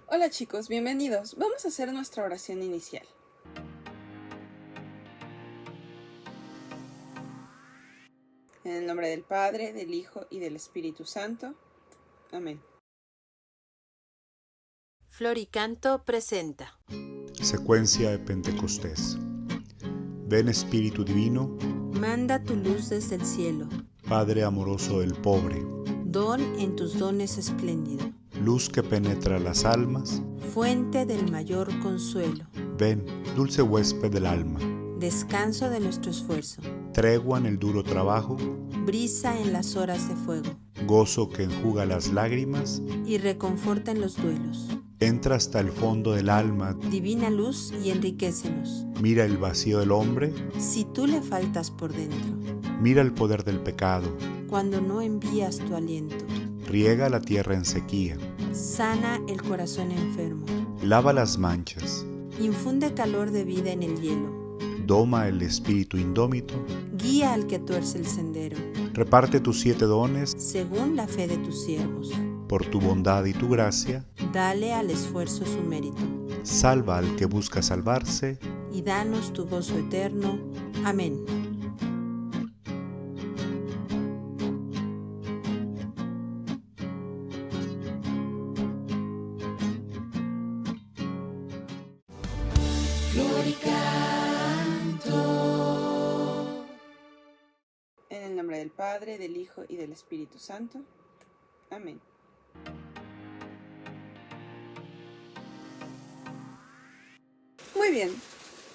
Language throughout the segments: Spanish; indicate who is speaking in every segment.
Speaker 1: Hola chicos, bienvenidos. Vamos a hacer nuestra oración inicial. En el nombre del Padre, del Hijo y del Espíritu Santo. Amén.
Speaker 2: Floricanto presenta
Speaker 3: Secuencia de Pentecostés. Ven Espíritu Divino,
Speaker 2: Manda tu luz desde el cielo,
Speaker 3: Padre amoroso del pobre,
Speaker 2: don en tus dones espléndido,
Speaker 3: luz que penetra las almas.
Speaker 2: fuente del mayor consuelo,
Speaker 3: Ven, dulce huésped del alma,
Speaker 2: descanso de nuestro esfuerzo,
Speaker 3: tregua en el duro trabajo,
Speaker 2: brisa en las horas de fuego,
Speaker 3: gozo que enjuga las lágrimas.
Speaker 2: y reconforta en los duelos.
Speaker 3: Entra hasta el fondo del alma,
Speaker 2: Divina luz y enriquécenos.
Speaker 3: mira el vacío del hombre,
Speaker 2: Si tú le faltas por dentro,
Speaker 3: mira el poder del pecado,
Speaker 2: cuando no envías tu aliento,
Speaker 3: riega la tierra en sequía,
Speaker 2: sana el corazón enfermo,
Speaker 3: lava las manchas,
Speaker 2: infunde calor de vida en el hielo,
Speaker 3: doma el espíritu indómito,
Speaker 2: guía al que tuerce el sendero,
Speaker 3: reparte tus 7 dones.
Speaker 2: según la fe de tus siervos.
Speaker 3: Por tu bondad y tu gracia,
Speaker 2: Dale al esfuerzo su mérito,
Speaker 3: salva al que busca salvarse.
Speaker 2: y danos tu gozo eterno. Amén.
Speaker 1: En el nombre del Padre, del Hijo y del Espíritu Santo. Amén. Muy bien,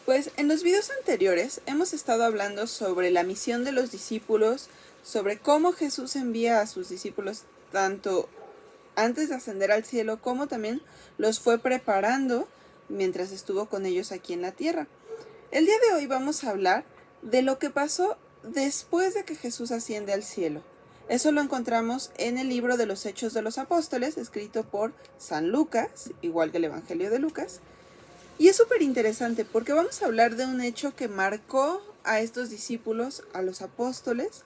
Speaker 1: pues en los videos anteriores hemos estado hablando sobre la misión de los discípulos, sobre cómo Jesús envía a sus discípulos tanto antes de ascender al cielo como también los fue preparando mientras estuvo con ellos aquí en la tierra. El día de hoy vamos a hablar de lo que pasó después de que Jesús asciende al cielo. Eso lo encontramos en el libro de los Hechos de los Apóstoles, escrito por San Lucas, igual que el Evangelio de Lucas. Y es súper interesante porque vamos a hablar de un hecho que marcó a estos discípulos, a los apóstoles,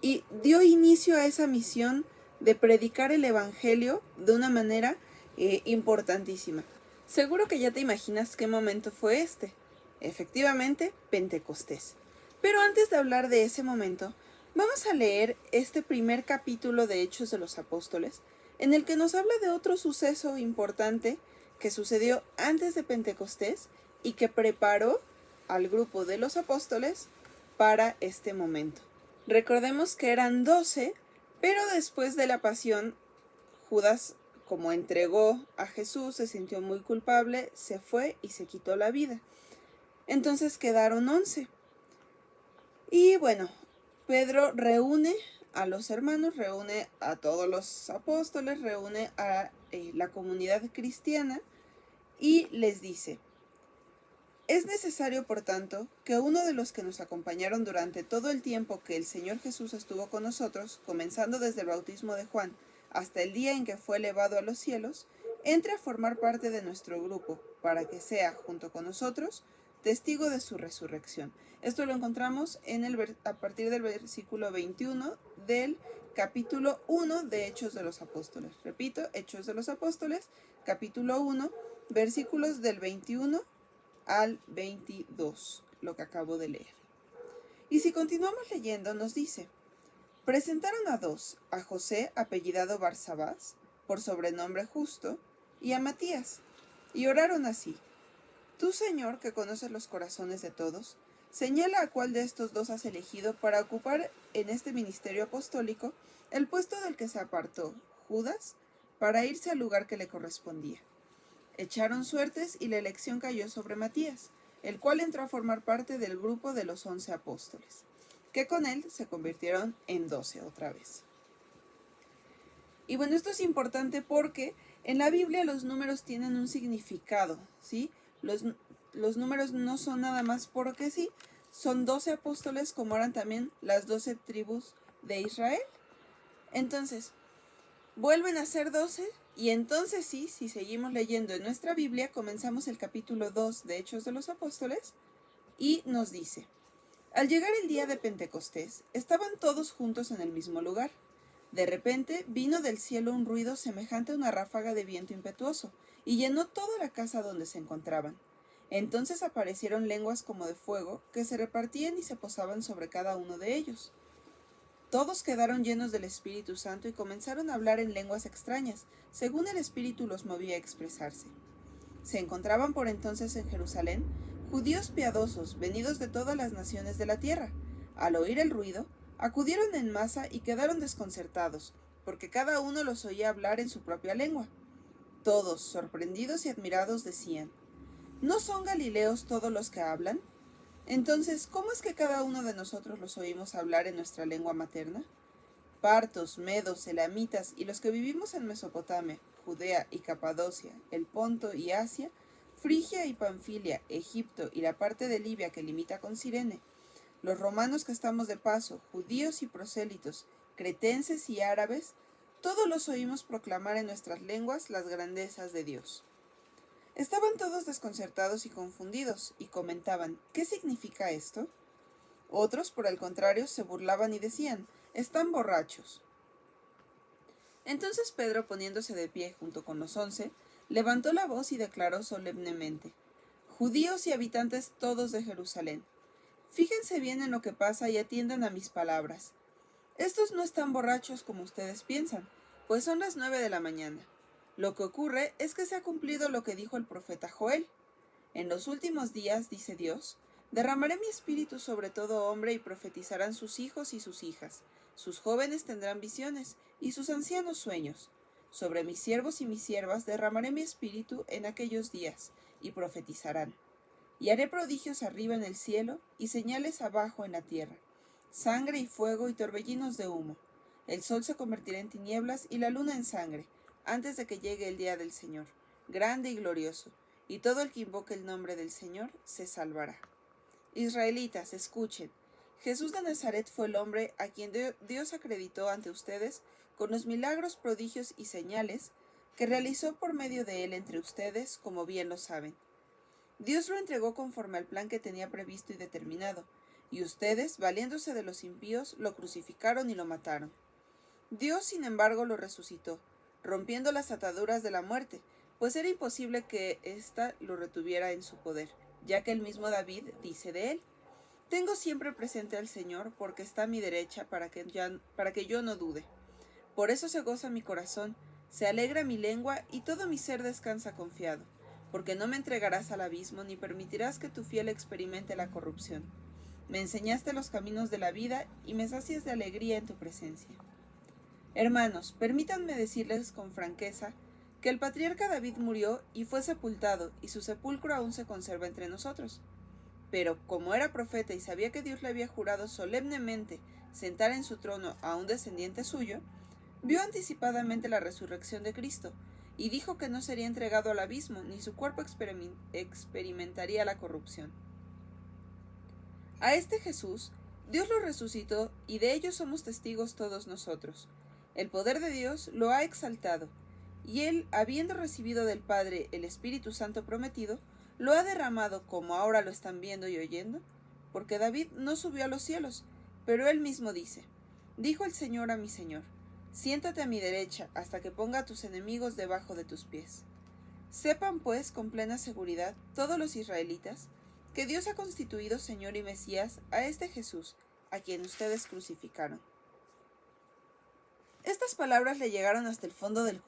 Speaker 1: y dio inicio a esa misión de predicar el Evangelio de una manera importantísima. Seguro que ya te imaginas qué momento fue este. Efectivamente, Pentecostés. Pero antes de hablar de ese momento, vamos a leer este primer capítulo de Hechos de los Apóstoles, en el que nos habla de otro suceso importante que sucedió antes de Pentecostés y que preparó al grupo de los apóstoles para este momento. Recordemos que eran 12, pero después de la pasión, Judas, como entregó a Jesús, se sintió muy culpable, se fue y se quitó la vida. Entonces quedaron 11. Y bueno, Pedro reúne a los hermanos, reúne a todos los apóstoles, reúne a la comunidad cristiana y les dice: es necesario, por tanto, que uno de los que nos acompañaron durante todo el tiempo que el Señor Jesús estuvo con nosotros, comenzando desde el bautismo de Juan hasta el día en que fue elevado a los cielos, entre a formar parte de nuestro grupo, para que sea, junto con nosotros, testigo de su resurrección. Esto lo encontramos a partir del versículo 21 del capítulo 1 de Hechos de los Apóstoles. Repito, Hechos de los Apóstoles, capítulo 1, versículos del 21 al 22, lo que acabo de leer. Y si continuamos leyendo, nos dice: presentaron a 2, a José, apellidado Barsabás, por sobrenombre Justo, y a Matías, y oraron así: tú, Señor, que conoces los corazones de todos, señala a cuál de estos 2 has elegido para ocupar en este ministerio apostólico el puesto del que se apartó Judas para irse al lugar que le correspondía. Echaron suertes y la elección cayó sobre Matías, el cual entró a formar parte del grupo de los 11 apóstoles, que con él se convirtieron en 12 otra vez. Y bueno, esto es importante porque en la Biblia los números tienen un significado, ¿sí? Los números no son nada más porque sí, son 12 apóstoles como eran también las 12 tribus de Israel. Entonces, vuelven a ser 12 y entonces sí, si seguimos leyendo en nuestra Biblia, comenzamos el capítulo 2 de Hechos de los Apóstoles y nos dice: al llegar el día de Pentecostés, estaban todos juntos en el mismo lugar. De repente vino del cielo un ruido semejante a una ráfaga de viento impetuoso, y llenó toda la casa donde se encontraban. Entonces aparecieron lenguas como de fuego, que se repartían y se posaban sobre cada uno de ellos. Todos quedaron llenos del Espíritu Santo y comenzaron a hablar en lenguas extrañas, según el Espíritu los movía a expresarse. Se encontraban por entonces en Jerusalén judíos piadosos, venidos de todas las naciones de la tierra. Al oír el ruido, acudieron en masa y quedaron desconcertados, porque cada uno los oía hablar en su propia lengua. Todos, sorprendidos y admirados, decían: ¿No son galileos todos los que hablan? Entonces, ¿cómo es que cada uno de nosotros los oímos hablar en nuestra lengua materna? Partos, medos, elamitas y los que vivimos en Mesopotamia, Judea y Capadocia, el Ponto y Asia, Frigia y Panfilia, Egipto y la parte de Libia que limita con Cirene, los romanos que estamos de paso, judíos y prosélitos, cretenses y árabes, todos los oímos proclamar en nuestras lenguas las grandezas de Dios. Estaban todos desconcertados y confundidos, y comentaban: ¿qué significa esto? Otros, por el contrario, se burlaban y decían: están borrachos. Entonces Pedro, poniéndose de pie junto con los 11, levantó la voz y declaró solemnemente: Judíos y habitantes todos de Jerusalén, fíjense bien en lo que pasa y atiendan a mis palabras. Estos no están borrachos como ustedes piensan, pues son las 9 de la mañana. Lo que ocurre es que se ha cumplido lo que dijo el profeta Joel. En los últimos días, dice Dios, derramaré mi espíritu sobre todo hombre y profetizarán sus hijos y sus hijas. Sus jóvenes tendrán visiones y sus ancianos sueños. Sobre mis siervos y mis siervas derramaré mi espíritu en aquellos días, y profetizarán. Y haré prodigios arriba en el cielo y señales abajo en la tierra, sangre y fuego y torbellinos de humo. El sol se convertirá en tinieblas y la luna en sangre, antes de que llegue el día del Señor, grande y glorioso, y todo el que invoque el nombre del Señor se salvará. Israelitas, escuchen. Jesús de Nazaret fue el hombre a quien Dios acreditó ante ustedes con los milagros, prodigios y señales que realizó por medio de él entre ustedes, como bien lo saben. Dios lo entregó conforme al plan que tenía previsto y determinado, y ustedes, valiéndose de los impíos, lo crucificaron y lo mataron. Dios, sin embargo, lo resucitó, rompiendo las ataduras de la muerte, pues era imposible que ésta lo retuviera en su poder, ya que el mismo David dice de él: Tengo siempre presente al Señor, porque está a mi derecha para que yo no dude. Por eso se goza mi corazón, se alegra mi lengua y todo mi ser descansa confiado, porque no me entregarás al abismo ni permitirás que tu fiel experimente la corrupción. Me enseñaste los caminos de la vida y me sacias de alegría en tu presencia. Hermanos, permítanme decirles con franqueza que el patriarca David murió y fue sepultado, y su sepulcro aún se conserva entre nosotros. Pero, como era profeta y sabía que Dios le había jurado solemnemente sentar en su trono a un descendiente suyo, vio anticipadamente la resurrección de Cristo, y dijo que no sería entregado al abismo, ni su cuerpo experimentaría la corrupción. A este Jesús, Dios lo resucitó, y de ello somos testigos todos nosotros. El poder de Dios lo ha exaltado, y él, habiendo recibido del Padre el Espíritu Santo prometido, lo ha derramado, como ahora lo están viendo y oyendo, porque David no subió a los cielos, pero él mismo dice: Dijo el Señor a mi Señor: Siéntate a mi derecha hasta que ponga a tus enemigos debajo de tus pies. Sepan, pues, con plena seguridad todos los israelitas, que Dios ha constituido Señor y Mesías a este Jesús, a quien ustedes crucificaron. Estas palabras les llegaron hasta el fondo del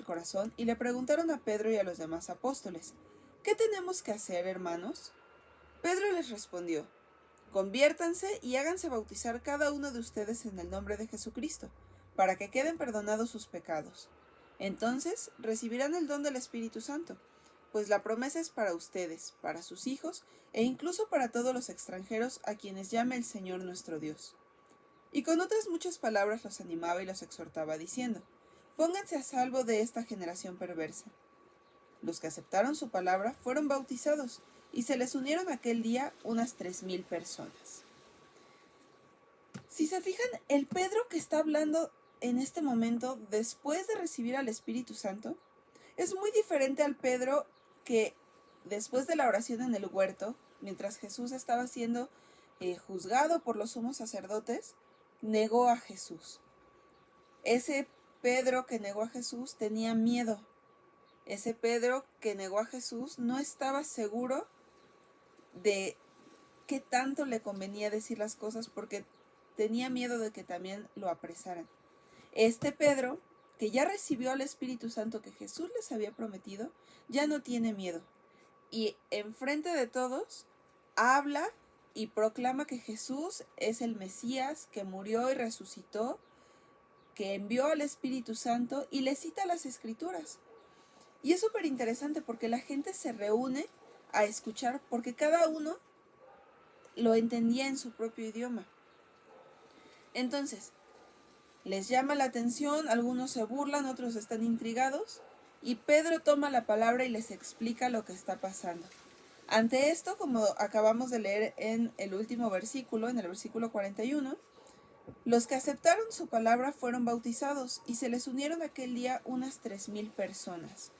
Speaker 1: corazón y le preguntaron a Pedro y a los demás apóstoles: ¿Qué tenemos que hacer, hermanos? Pedro les respondió: Conviértanse y háganse bautizar cada uno de ustedes en el nombre de Jesucristo, para que queden perdonados sus pecados. Entonces recibirán el don del Espíritu Santo, pues la promesa es para ustedes, para sus hijos e incluso para todos los extranjeros a quienes llame el Señor nuestro Dios. Y con otras muchas palabras los animaba y los exhortaba, diciendo: Pónganse a salvo de esta generación perversa. Los que aceptaron su palabra fueron bautizados, y se les unieron aquel día unas 3,000 personas. Si se fijan, el Pedro que está hablando en este momento, después de recibir al Espíritu Santo, es muy diferente al Pedro que, después de la oración en el huerto, mientras Jesús estaba siendo juzgado por los sumos sacerdotes, negó a Jesús. Ese Pedro que negó a Jesús tenía miedo. Ese Pedro que negó a Jesús no estaba seguro de qué tanto le convenía decir las cosas porque tenía miedo de que también lo apresaran. Este Pedro, que ya recibió al Espíritu Santo que Jesús les había prometido, ya no tiene miedo. Y enfrente de todos habla y proclama que Jesús es el Mesías, que murió y resucitó, que envió al Espíritu Santo y le cita las Escrituras. Y es súper interesante porque la gente se reúne a escuchar porque cada uno lo entendía en su propio idioma. Entonces, les llama la atención, algunos se burlan, otros están intrigados, y Pedro toma la palabra y les explica lo que está pasando. Ante esto, como acabamos de leer en el último versículo, en el versículo 41, los que aceptaron su palabra fueron bautizados y se les unieron aquel día unas 3,000 personas.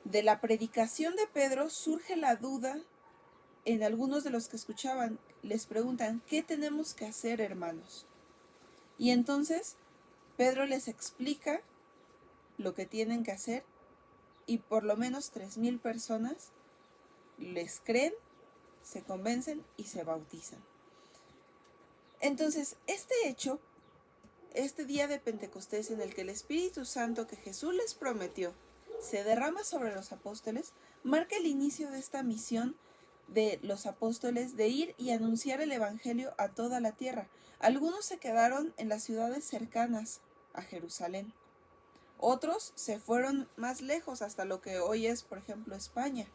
Speaker 1: De la predicación de Pedro surge la duda en algunos de los que escuchaban. Les preguntan, ¿qué tenemos que hacer, hermanos? Y entonces Pedro les explica lo que tienen que hacer y por lo menos 3,000 personas les creen, se convencen y se bautizan. Entonces, este hecho, este día de Pentecostés en el que el Espíritu Santo que Jesús les prometió se derrama sobre los apóstoles, marca el inicio de esta misión de los apóstoles de ir y anunciar el Evangelio a toda la tierra. Algunos se quedaron en las ciudades cercanas a Jerusalén. Otros se fueron más lejos hasta lo que hoy es, por ejemplo, España.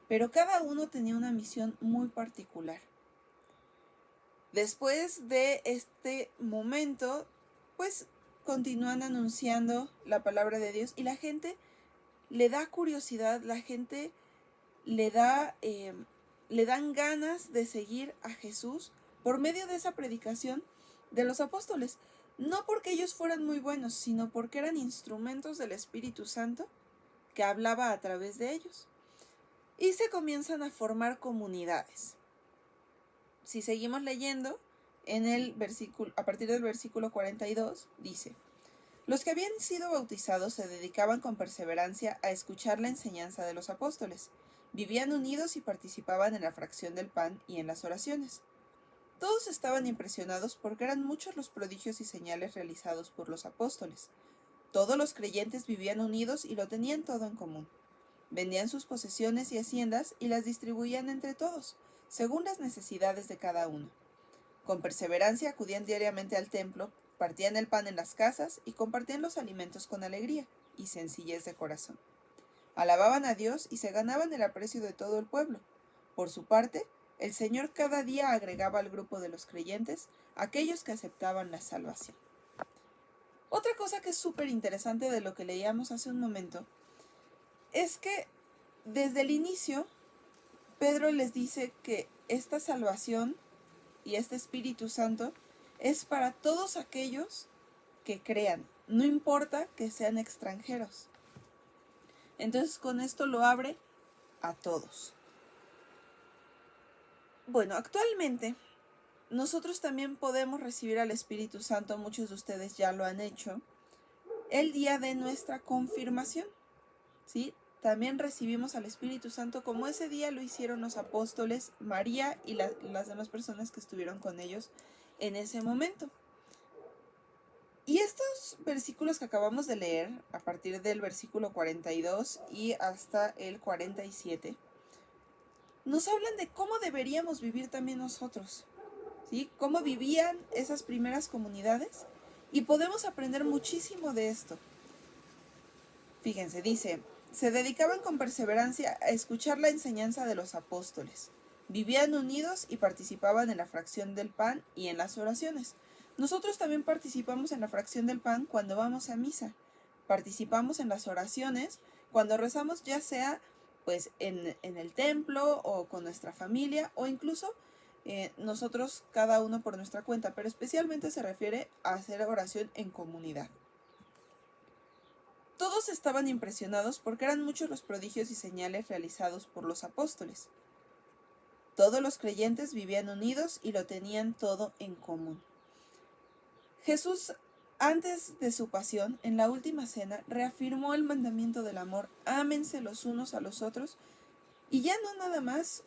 Speaker 1: Pero cada uno tenía una misión muy particular. Después de este momento, pues continúan anunciando la palabra de Dios y la gente le da curiosidad, la gente le dan ganas de seguir a Jesús por medio de esa predicación de los apóstoles. No porque ellos fueran muy buenos, sino porque eran instrumentos del Espíritu Santo que hablaba a través de ellos. Y se comienzan a formar comunidades. Si seguimos leyendo, a partir del versículo 42, dice: los que habían sido bautizados se dedicaban con perseverancia a escuchar la enseñanza de los apóstoles. Vivían unidos y participaban en la fracción del pan y en las oraciones. Todos estaban impresionados porque eran muchos los prodigios y señales realizados por los apóstoles. Todos los creyentes vivían unidos y lo tenían todo en común. Vendían sus posesiones y haciendas y las distribuían entre todos, según las necesidades de cada uno. Con perseverancia acudían diariamente al templo, partían el pan en las casas y compartían los alimentos con alegría y sencillez de corazón. Alababan a Dios y se ganaban el aprecio de todo el pueblo. Por su parte, el Señor cada día agregaba al grupo de los creyentes aquellos que aceptaban la salvación. Otra cosa que es súper interesante de lo que leíamos hace un momento es que desde el inicio Pedro les dice que esta salvación y este Espíritu Santo es para todos aquellos que crean, no importa que sean extranjeros. Entonces con esto lo abre a todos. Bueno, actualmente nosotros también podemos recibir al Espíritu Santo, muchos de ustedes ya lo han hecho, el día de nuestra confirmación, ¿sí? También recibimos al Espíritu Santo como ese día lo hicieron los apóstoles, María y las demás personas que estuvieron con ellos en ese momento. Y estos versículos que acabamos de leer, a partir del versículo 42 y hasta el 47, nos hablan de cómo deberíamos vivir también nosotros, ¿sí? Cómo vivían esas primeras comunidades y podemos aprender muchísimo de esto. Fíjense, dice: se dedicaban con perseverancia a escuchar la enseñanza de los apóstoles. Vivían unidos y participaban en la fracción del pan y en las oraciones. Nosotros también participamos en la fracción del pan cuando vamos a misa. Participamos en las oraciones cuando rezamos, ya sea pues en el templo o con nuestra familia o incluso nosotros cada uno por nuestra cuenta, pero especialmente se refiere a hacer oración en comunidad. Todos estaban impresionados porque eran muchos los prodigios y señales realizados por los apóstoles. Todos los creyentes vivían unidos y lo tenían todo en común. Jesús antes de su pasión, en la última cena, reafirmó el mandamiento del amor: ámense los unos a los otros, y ya no nada más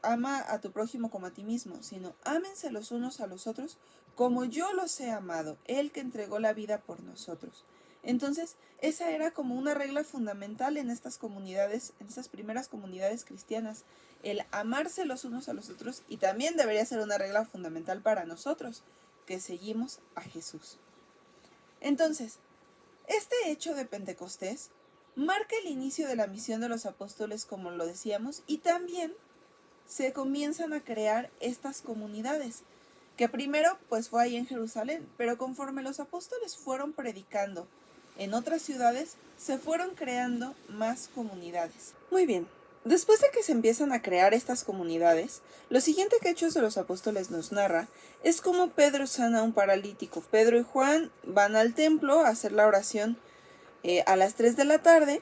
Speaker 1: ama a tu prójimo como a ti mismo, sino ámense los unos a los otros como yo los he amado, Él que entregó la vida por nosotros. Entonces, esa era como una regla fundamental en estas comunidades, en estas primeras comunidades cristianas, el amarse los unos a los otros, y también debería ser una regla fundamental para nosotros, que seguimos a Jesús. Entonces, este hecho de Pentecostés marca el inicio de la misión de los apóstoles, como lo decíamos, y también se comienzan a crear estas comunidades, que primero pues fue ahí en Jerusalén, pero conforme los apóstoles fueron predicando en otras ciudades, se fueron creando más comunidades. Muy bien, después de que se empiezan a crear estas comunidades, lo siguiente que Hechos de los Apóstoles nos narra es cómo Pedro sana a un paralítico. Pedro y Juan van al templo a hacer la oración a las 3 de la tarde,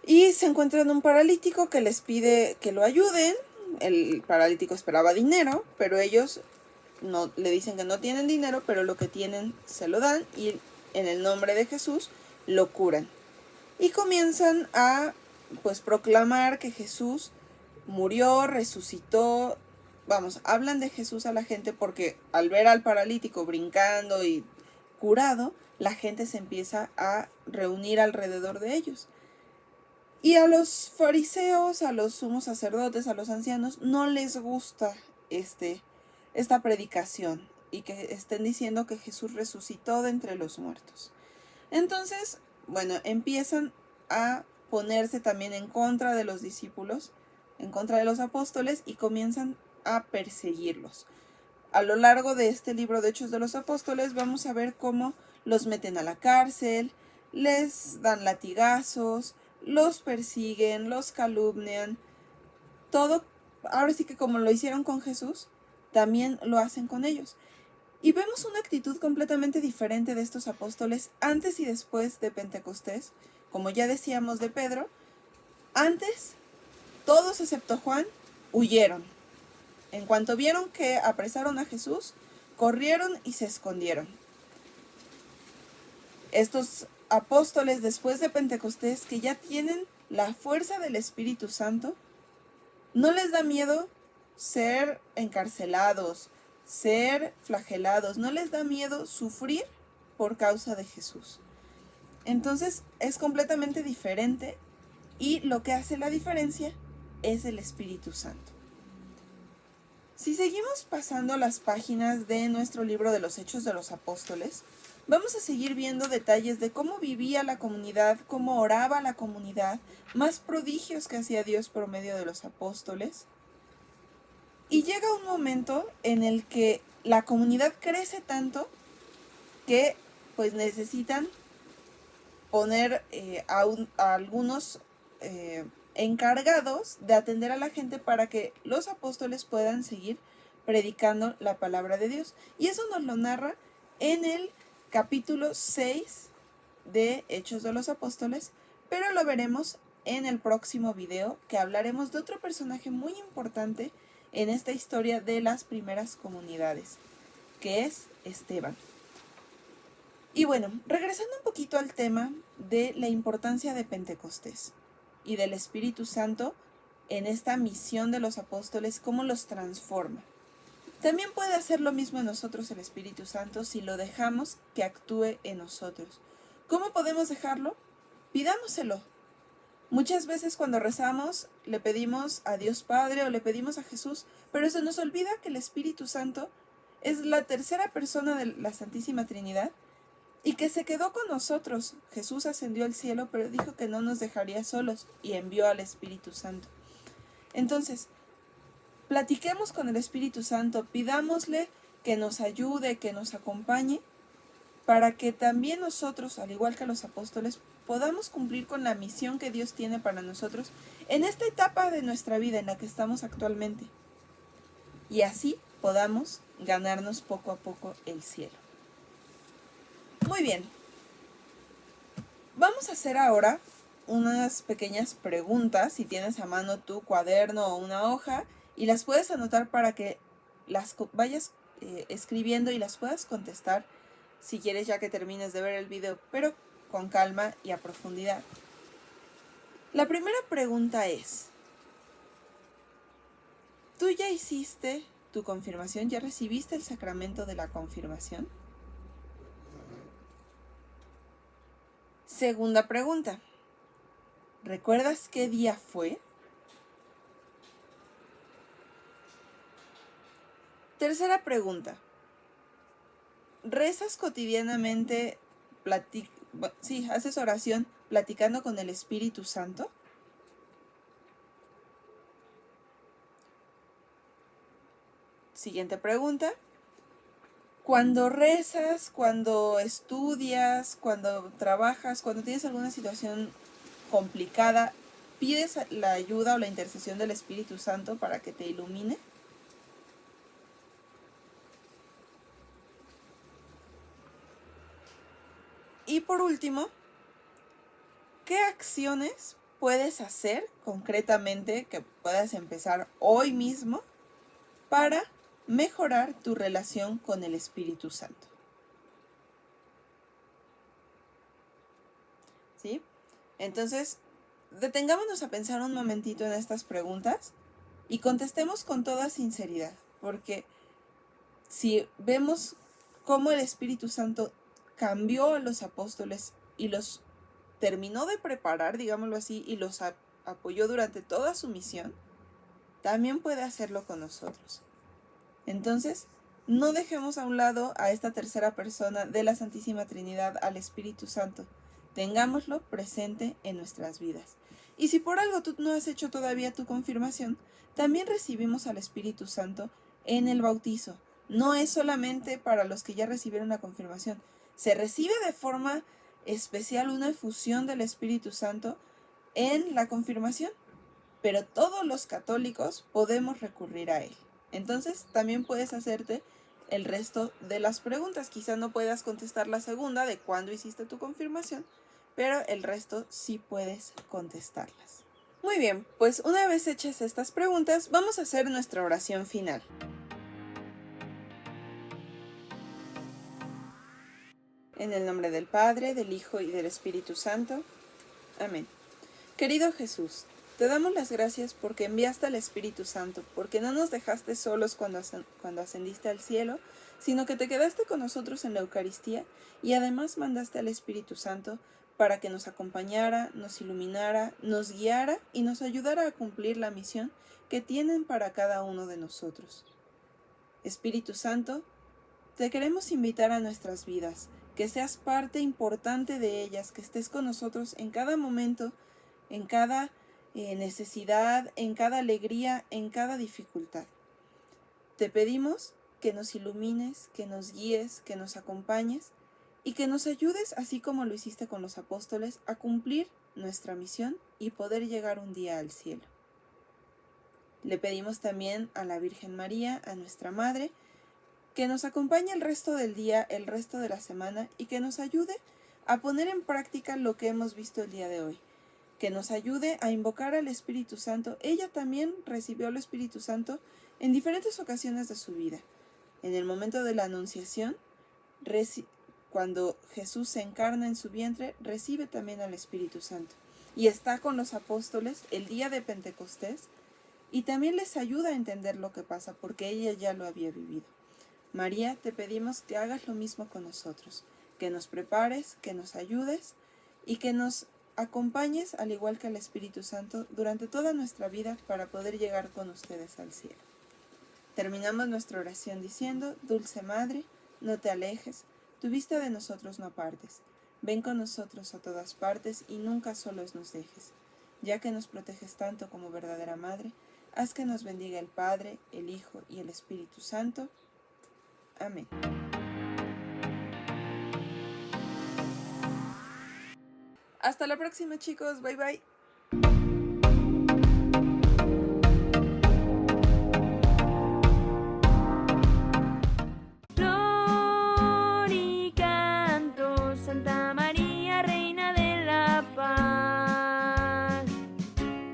Speaker 1: y se encuentran un paralítico que les pide que lo ayuden. El paralítico esperaba dinero, pero ellos no le dicen que no tienen dinero, pero lo que tienen se lo dan, y en el nombre de Jesús lo curan. Y comienzan a pues proclamar que Jesús murió, resucitó. Hablan de Jesús a la gente, porque al ver al paralítico brincando y curado, la gente se empieza a reunir alrededor de ellos. Y a los fariseos, a los sumos sacerdotes, a los ancianos, no les gusta esta predicación, y que estén diciendo que Jesús resucitó de entre los muertos. Entonces, empiezan a ponerse también en contra de los discípulos, en contra de los apóstoles, y comienzan a perseguirlos. A lo largo de este libro de Hechos de los Apóstoles vamos a ver cómo los meten a la cárcel, les dan latigazos, los persiguen, los calumnian. Todo, ahora sí que como lo hicieron con Jesús, también lo hacen con ellos. Y vemos una actitud completamente diferente de estos apóstoles antes y después de Pentecostés. Como ya decíamos de Pedro, antes todos excepto Juan huyeron. En cuanto vieron que apresaron a Jesús, corrieron y se escondieron. Estos apóstoles después de Pentecostés, que ya tienen la fuerza del Espíritu Santo, no les da miedo ser encarcelados, ser flagelados, no les da miedo sufrir por causa de Jesús. Entonces es completamente diferente, y lo que hace la diferencia es el Espíritu Santo. Si seguimos pasando las páginas de nuestro libro de los Hechos de los Apóstoles, vamos a seguir viendo detalles de cómo vivía la comunidad, cómo oraba la comunidad, más prodigios que hacía Dios por medio de los apóstoles. Y llega un momento en el que la comunidad crece tanto que pues necesitan poner a algunos encargados de atender a la gente para que los apóstoles puedan seguir predicando la palabra de Dios. Y eso nos lo narra en el capítulo 6 de Hechos de los Apóstoles, pero lo veremos en el próximo video, que hablaremos de otro personaje muy importante en esta historia de las primeras comunidades, que es Esteban. Y regresando un poquito al tema de la importancia de Pentecostés y del Espíritu Santo en esta misión de los apóstoles, cómo los transforma. También puede hacer lo mismo en nosotros el Espíritu Santo si lo dejamos que actúe en nosotros. ¿Cómo podemos dejarlo? Pidámoselo. Muchas veces cuando rezamos le pedimos a Dios Padre o le pedimos a Jesús, pero se nos olvida que el Espíritu Santo es la tercera persona de la Santísima Trinidad y que se quedó con nosotros. Jesús ascendió al cielo, pero dijo que no nos dejaría solos y envió al Espíritu Santo. Entonces, platiquemos con el Espíritu Santo, pidámosle que nos ayude, que nos acompañe, para que también nosotros, al igual que los apóstoles, podamos cumplir con la misión que Dios tiene para nosotros en esta etapa de nuestra vida en la que estamos actualmente. Y así podamos ganarnos poco a poco el cielo. Muy bien. Vamos a hacer ahora unas pequeñas preguntas, si tienes a mano tu cuaderno o una hoja, y las puedes anotar para que las vayas escribiendo y las puedas contestar si quieres ya que termines de ver el video, pero con calma y a profundidad. La primera pregunta es, ¿tú ya hiciste tu confirmación? ¿Ya recibiste el sacramento de la confirmación? Segunda pregunta, ¿recuerdas qué día fue? Tercera pregunta, ¿rezas cotidianamente, haces oración platicando con el Espíritu Santo? Siguiente pregunta, cuando rezas, cuando estudias, cuando trabajas, cuando tienes alguna situación complicada, ¿pides la ayuda o la intercesión del Espíritu Santo para que te ilumine? Y por último, ¿qué acciones puedes hacer concretamente que puedas empezar hoy mismo para mejorar tu relación con el Espíritu Santo? ¿Sí? Entonces, detengámonos a pensar un momentito en estas preguntas y contestemos con toda sinceridad, porque si vemos cómo el Espíritu Santo cambió a los apóstoles y los terminó de preparar, digámoslo así, y los apoyó durante toda su misión, también puede hacerlo con nosotros. Entonces, no dejemos a un lado a esta tercera persona de la Santísima Trinidad, al Espíritu Santo. Tengámoslo presente en nuestras vidas. Y si por algo tú no has hecho todavía tu confirmación, también recibimos al Espíritu Santo en el bautizo. No es solamente para los que ya recibieron la confirmación. Se recibe de forma especial una efusión del Espíritu Santo en la confirmación, pero todos los católicos podemos recurrir a él. Entonces también puedes hacerte el resto de las preguntas. Quizá no puedas contestar la segunda de cuándo hiciste tu confirmación, pero el resto sí puedes contestarlas. Muy bien, pues una vez hechas estas preguntas, vamos a hacer nuestra oración final. En el nombre del Padre, del Hijo y del Espíritu Santo. Amén. Querido Jesús, te damos las gracias porque enviaste al Espíritu Santo, porque no nos dejaste solos cuando ascendiste al cielo, sino que te quedaste con nosotros en la Eucaristía y además mandaste al Espíritu Santo para que nos acompañara, nos iluminara, nos guiara y nos ayudara a cumplir la misión que tienen para cada uno de nosotros. Espíritu Santo, te queremos invitar a nuestras vidas, que seas parte importante de ellas, que estés con nosotros en cada momento, en cada necesidad, en cada alegría, en cada dificultad. Te pedimos que nos ilumines, que nos guíes, que nos acompañes y que nos ayudes, así como lo hiciste con los apóstoles, a cumplir nuestra misión y poder llegar un día al cielo. Le pedimos también a la Virgen María, a nuestra Madre, que nos acompañe el resto del día, el resto de la semana y que nos ayude a poner en práctica lo que hemos visto el día de hoy. Que nos ayude a invocar al Espíritu Santo. Ella también recibió al Espíritu Santo en diferentes ocasiones de su vida. En el momento de la Anunciación, cuando Jesús se encarna en su vientre, recibe también al Espíritu Santo. Y está con los apóstoles el día de Pentecostés y también les ayuda a entender lo que pasa porque ella ya lo había vivido. María, te pedimos que hagas lo mismo con nosotros, que nos prepares, que nos ayudes y que nos acompañes, al igual que al Espíritu Santo, durante toda nuestra vida para poder llegar con ustedes al cielo. Terminamos nuestra oración diciendo: Dulce Madre, no te alejes, tu vista de nosotros no apartes. Ven con nosotros a todas partes y nunca solos nos dejes. Ya que nos proteges tanto como verdadera Madre, haz que nos bendiga el Padre, el Hijo y el Espíritu Santo. Amén. Hasta la próxima, chicos. Bye bye.